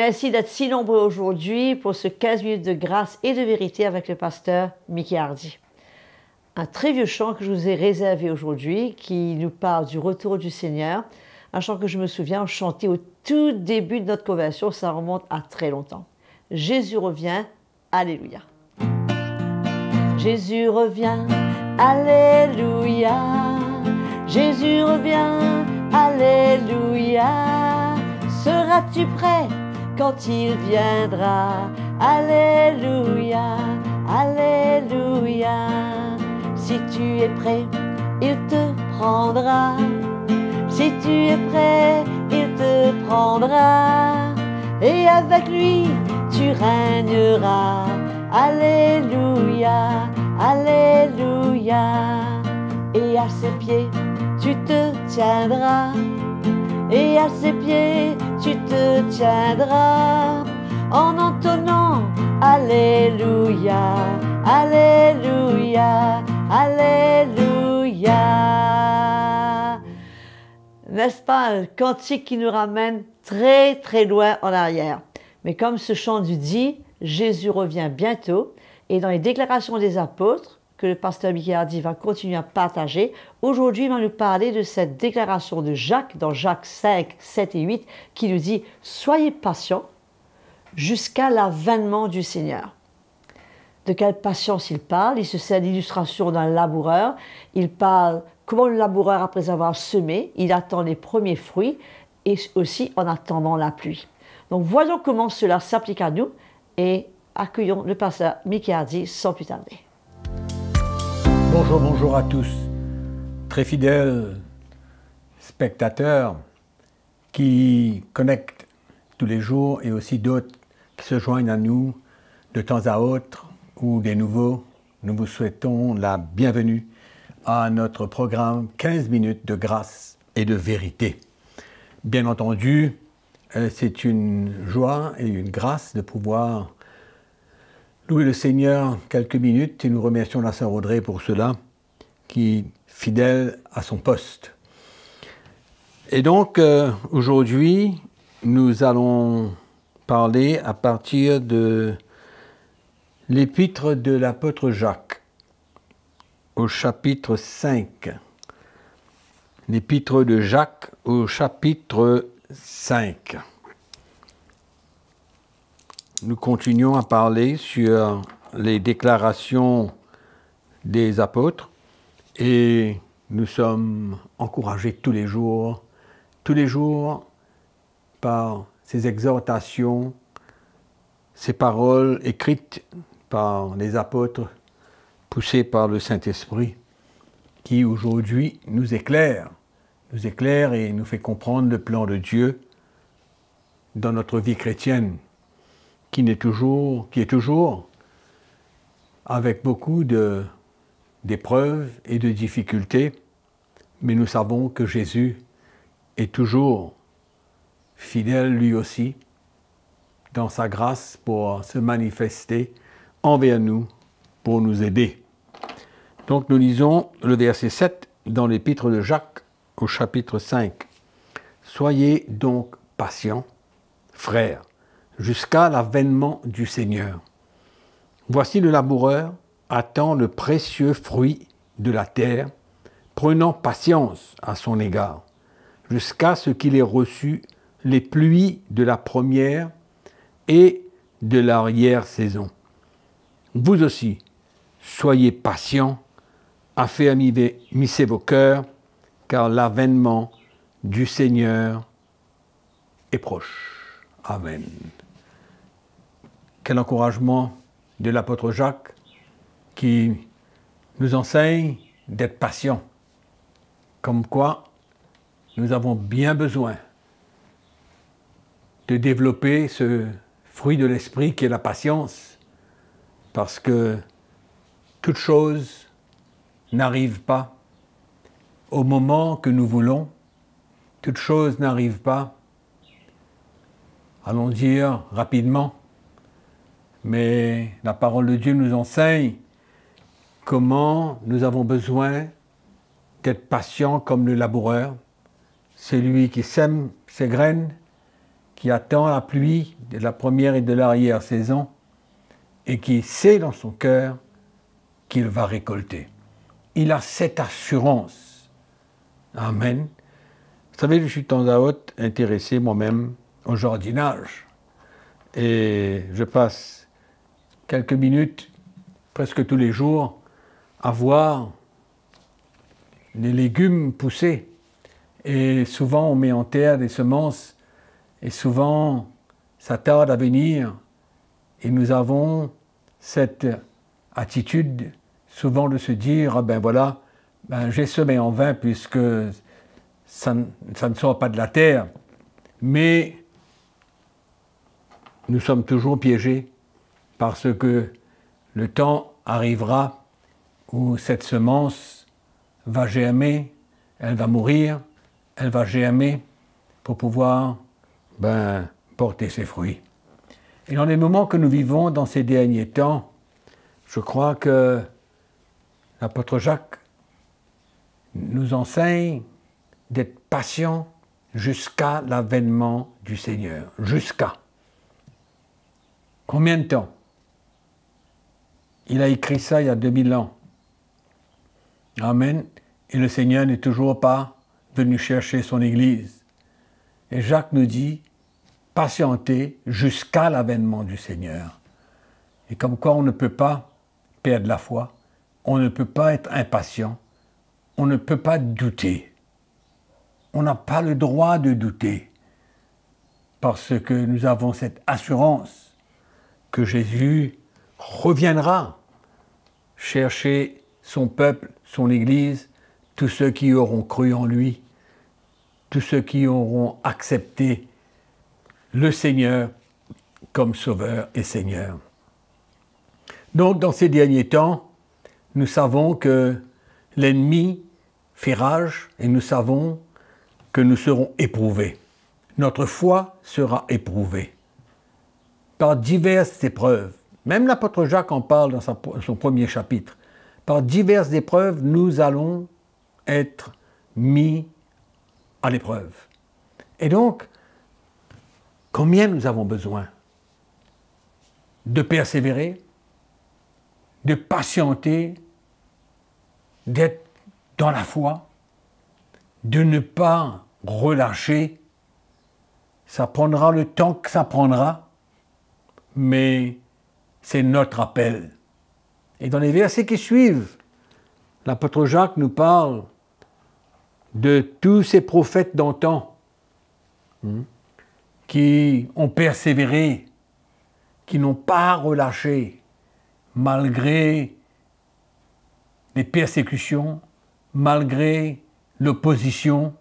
Merci d'être si nombreux aujourd'hui pour ce 15 minutes de grâce et de vérité avec le pasteur Mickey Hardy. Un très vieux chant que je vous ai réservé aujourd'hui qui nous parle du retour du Seigneur. Un chant que je me souviens, on chantait au tout début de notre conversion, ça remonte à très longtemps. Jésus revient, alléluia. Jésus revient, alléluia. Jésus revient, alléluia. Seras-tu prêt quand il viendra? Alléluia, alléluia. Si tu es prêt, il te prendra. Si tu es prêt, il te prendra. Et avec lui, tu régneras. Alléluia, alléluia. Et à ses pieds, tu te tiendras. Et à ses pieds, tu te tiendras. En entonnant alléluia, alléluia, alléluia. N'est-ce pas un cantique qui nous ramène très très loin en arrière? Mais comme ce chant du dit, Jésus revient bientôt. Et dans les déclarations des apôtres, que le pasteur Mickey Hardy va continuer à partager, aujourd'hui il va nous parler de cette déclaration de Jacques, dans Jacques 5, 7 et 8, qui nous dit « Soyez patients jusqu'à l'avènement du Seigneur ». De quelle patience il parle? Il se sert d'illustration d'un laboureur. Il parle comment le laboureur, après avoir semé, il attend les premiers fruits et aussi en attendant la pluie. Donc voyons comment cela s'applique à nous et accueillons le pasteur Mickey Hardy sans plus tarder. Bonjour, bonjour à tous, très fidèles spectateurs qui connectent tous les jours et aussi d'autres qui se joignent à nous de temps à autre ou des nouveaux. Nous vous souhaitons la bienvenue à notre programme 15 minutes de grâce et de vérité. Bien entendu, c'est une joie et une grâce de pouvoir louer le Seigneur quelques minutes et nous remercions la sœur Audrey pour cela, qui est fidèle à son poste. Et donc, aujourd'hui, nous allons parler à partir de l'épître de l'apôtre Jacques, au chapitre 5. L'épître de Jacques au chapitre 5. Nous continuons à parler sur les déclarations des apôtres et nous sommes encouragés tous les jours par ces exhortations, ces paroles écrites par les apôtres, poussées par le Saint-Esprit, qui aujourd'hui nous éclaire et nous fait comprendre le plan de Dieu dans notre vie chrétienne, qui est toujours avec beaucoup d'épreuves et de difficultés, mais nous savons que Jésus est toujours fidèle lui aussi dans sa grâce pour se manifester envers nous, pour nous aider. Donc nous lisons le verset 7 dans l'épître de Jacques au chapitre 5. « Soyez donc patients, frères, jusqu'à l'avènement du Seigneur. Voici le laboureur attend le précieux fruit de la terre, prenant patience à son égard, jusqu'à ce qu'il ait reçu les pluies de la première et de l'arrière-saison. Vous aussi, soyez patients, affermissez vos cœurs, car l'avènement du Seigneur est proche. » Amen. Quel encouragement de l'apôtre Jacques qui nous enseigne d'être patients. Comme quoi, nous avons bien besoin de développer ce fruit de l'esprit qui est la patience, parce que toute chose n'arrive pas au moment que nous voulons, toute chose n'arrive pas, allons dire rapidement, mais la parole de Dieu nous enseigne comment nous avons besoin d'être patients comme le laboureur, celui qui sème ses graines, qui attend la pluie de la première et de l'arrière-saison et qui sait dans son cœur qu'il va récolter. Il a cette assurance. Amen. Vous savez, je suis de temps à autre intéressé moi-même au jardinage. Et je passe quelques minutes, presque tous les jours, à voir les légumes pousser. Et souvent, on met en terre des semences. Et souvent, ça tarde à venir. Et nous avons cette attitude souvent de se dire, ah ben voilà, j'ai semé en vain puisque ça ne sort pas de la terre. Mais nous sommes toujours piégés parce que le temps arrivera où cette semence va germer, elle va mourir, elle va germer pour pouvoir porter ses fruits. Et dans les moments que nous vivons dans ces derniers temps, je crois que l'apôtre Jacques nous enseigne d'être patient jusqu'à l'avènement du Seigneur. Jusqu'à. Combien de temps? Il a écrit ça il y a 2000 ans. Amen. Et le Seigneur n'est toujours pas venu chercher son Église. Et Jacques nous dit, patientez jusqu'à l'avènement du Seigneur. Et comme quoi on ne peut pas perdre la foi, on ne peut pas être impatient, on ne peut pas douter. On n'a pas le droit de douter, parce que nous avons cette assurance que Jésus reviendra chercher son peuple, son Église, tous ceux qui auront cru en lui, tous ceux qui auront accepté le Seigneur comme Sauveur et Seigneur. Donc, dans ces derniers temps, nous savons que l'ennemi fait rage et nous savons que nous serons éprouvés. Notre foi sera éprouvée par diverses épreuves. Même l'apôtre Jacques en parle dans son premier chapitre. Par diverses épreuves, nous allons être mis à l'épreuve. Et donc, combien nous avons besoin de persévérer, de patienter, d'être dans la foi, de ne pas relâcher. Ça prendra le temps que ça prendra, mais c'est notre appel. Et dans les versets qui suivent, l'apôtre Jacques nous parle de tous ces prophètes d'antan qui ont persévéré, qui n'ont pas relâché, malgré les persécutions, malgré l'opposition,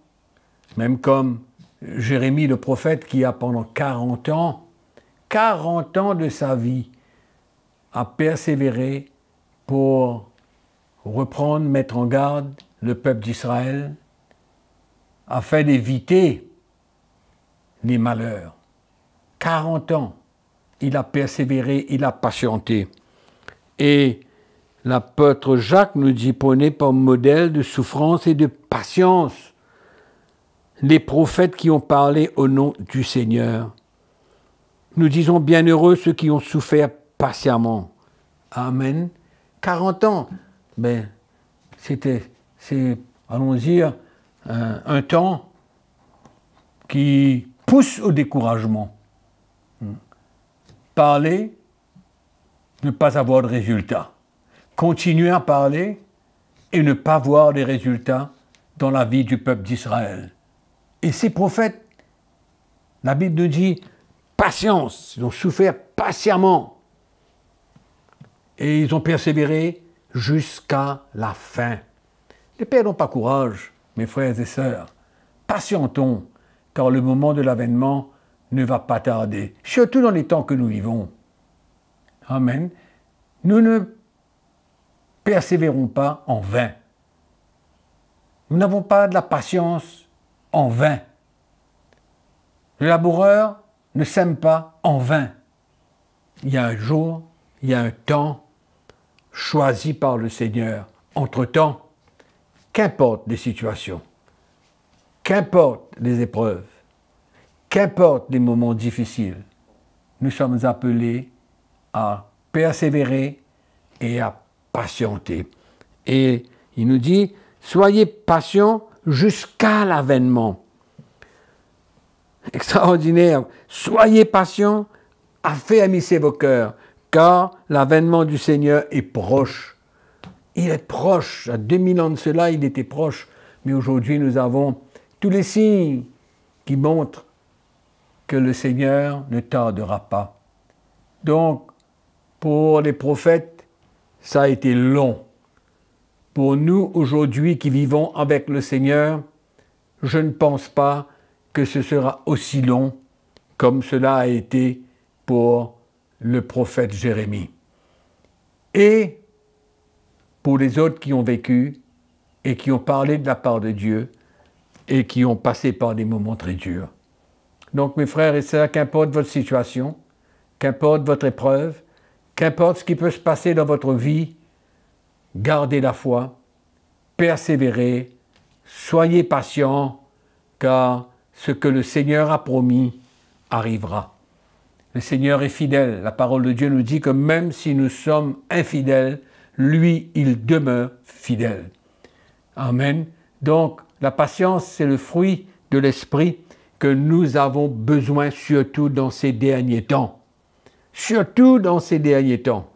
même comme Jérémie le prophète qui a pendant 40 ans de sa vie, a persévéré pour reprendre, mettre en garde le peuple d'Israël, afin d'éviter les malheurs. 40 ans, il a persévéré, il a patienté. Et l'apôtre Jacques nous dit, prenez comme modèle de souffrance et de patience les prophètes qui ont parlé au nom du Seigneur. Nous disons bienheureux ceux qui ont souffert patiemment. Amen. 40 ans, c'est, allons dire, un temps qui pousse au découragement. Parler, ne pas avoir de résultats. Continuer à parler et ne pas voir des résultats dans la vie du peuple d'Israël. Et ces prophètes, la Bible nous dit, patience, ils ont souffert patiemment. Et ils ont persévéré jusqu'à la fin. Ne perdons pas courage, mes frères et sœurs. Patientons, car le moment de l'avènement ne va pas tarder, surtout dans les temps que nous vivons. Amen. Nous ne persévérons pas en vain. Nous n'avons pas de la patience en vain. Le laboureur ne sème pas en vain. Il y a un jour, il y a un temps choisi par le Seigneur. Entre-temps, qu'importe les situations, qu'importe les épreuves, qu'importe les moments difficiles, nous sommes appelés à persévérer et à patienter. Et il nous dit, soyez patients jusqu'à l'avènement. Extraordinaire. Soyez patients, affermissez vos cœurs, car l'avènement du Seigneur est proche. Il est proche. À 2000 ans de cela, il était proche. Mais aujourd'hui, nous avons tous les signes qui montrent que le Seigneur ne tardera pas. Donc, pour les prophètes, ça a été long. Pour nous, aujourd'hui, qui vivons avec le Seigneur, je ne pense pas que ce sera aussi long comme cela a été pour le prophète Jérémie. Et pour les autres qui ont vécu et qui ont parlé de la part de Dieu et qui ont passé par des moments très durs. Donc, mes frères et sœurs, qu'importe votre situation, qu'importe votre épreuve, qu'importe ce qui peut se passer dans votre vie, gardez la foi, persévérez, soyez patients, car ce que le Seigneur a promis arrivera. Le Seigneur est fidèle. La parole de Dieu nous dit que même si nous sommes infidèles, lui, il demeure fidèle. Amen. Donc, la patience, c'est le fruit de l'esprit que nous avons besoin, surtout dans ces derniers temps. Surtout dans ces derniers temps.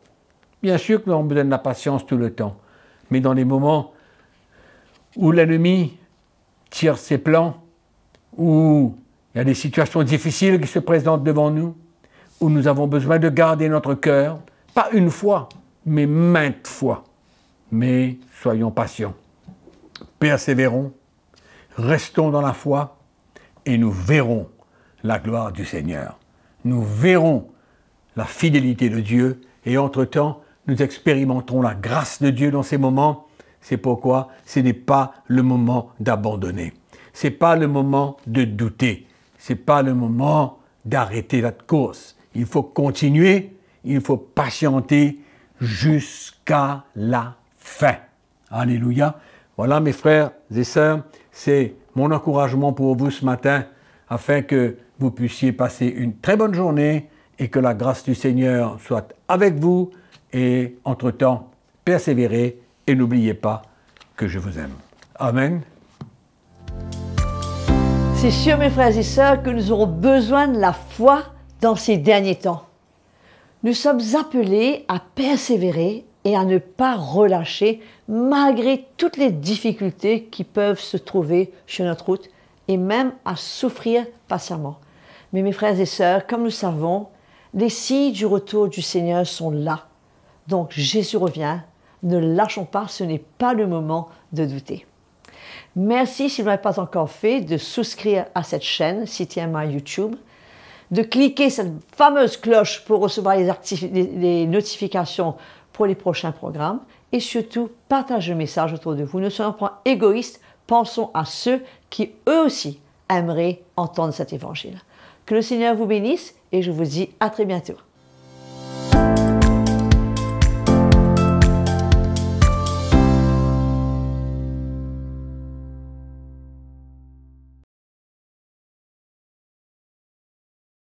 Bien sûr que nous avons besoin de la patience tout le temps, mais dans les moments où l'ennemi tire ses plans, où il y a des situations difficiles qui se présentent devant nous, où nous avons besoin de garder notre cœur, pas une fois, mais maintes fois. Mais soyons patients, persévérons, restons dans la foi et nous verrons la gloire du Seigneur. Nous verrons la fidélité de Dieu et entre-temps, nous expérimenterons la grâce de Dieu dans ces moments. C'est pourquoi ce n'est pas le moment d'abandonner. Ce n'est pas le moment de douter. Ce n'est pas le moment d'arrêter la course. Il faut continuer, il faut patienter jusqu'à la fin. Alléluia. Voilà mes frères et sœurs, c'est mon encouragement pour vous ce matin afin que vous puissiez passer une très bonne journée et que la grâce du Seigneur soit avec vous et entre-temps, persévérez et n'oubliez pas que je vous aime. Amen. C'est sûr, mes frères et sœurs, que nous aurons besoin de la foi dans ces derniers temps. Nous sommes appelés à persévérer et à ne pas relâcher malgré toutes les difficultés qui peuvent se trouver sur notre route et même à souffrir patiemment. Mais mes frères et sœurs, comme nous savons, les signes du retour du Seigneur sont là. Donc Jésus revient, ne lâchons pas, ce n'est pas le moment de douter. Merci, si vous ne l'avez pas encore fait, de souscrire à cette chaîne CTMI YouTube, de cliquer cette fameuse cloche pour recevoir les notifications pour les prochains programmes et surtout, partagez le message autour de vous. Ne soyons pas égoïstes, pensons à ceux qui eux aussi aimeraient entendre cet évangile. Que le Seigneur vous bénisse et je vous dis à très bientôt.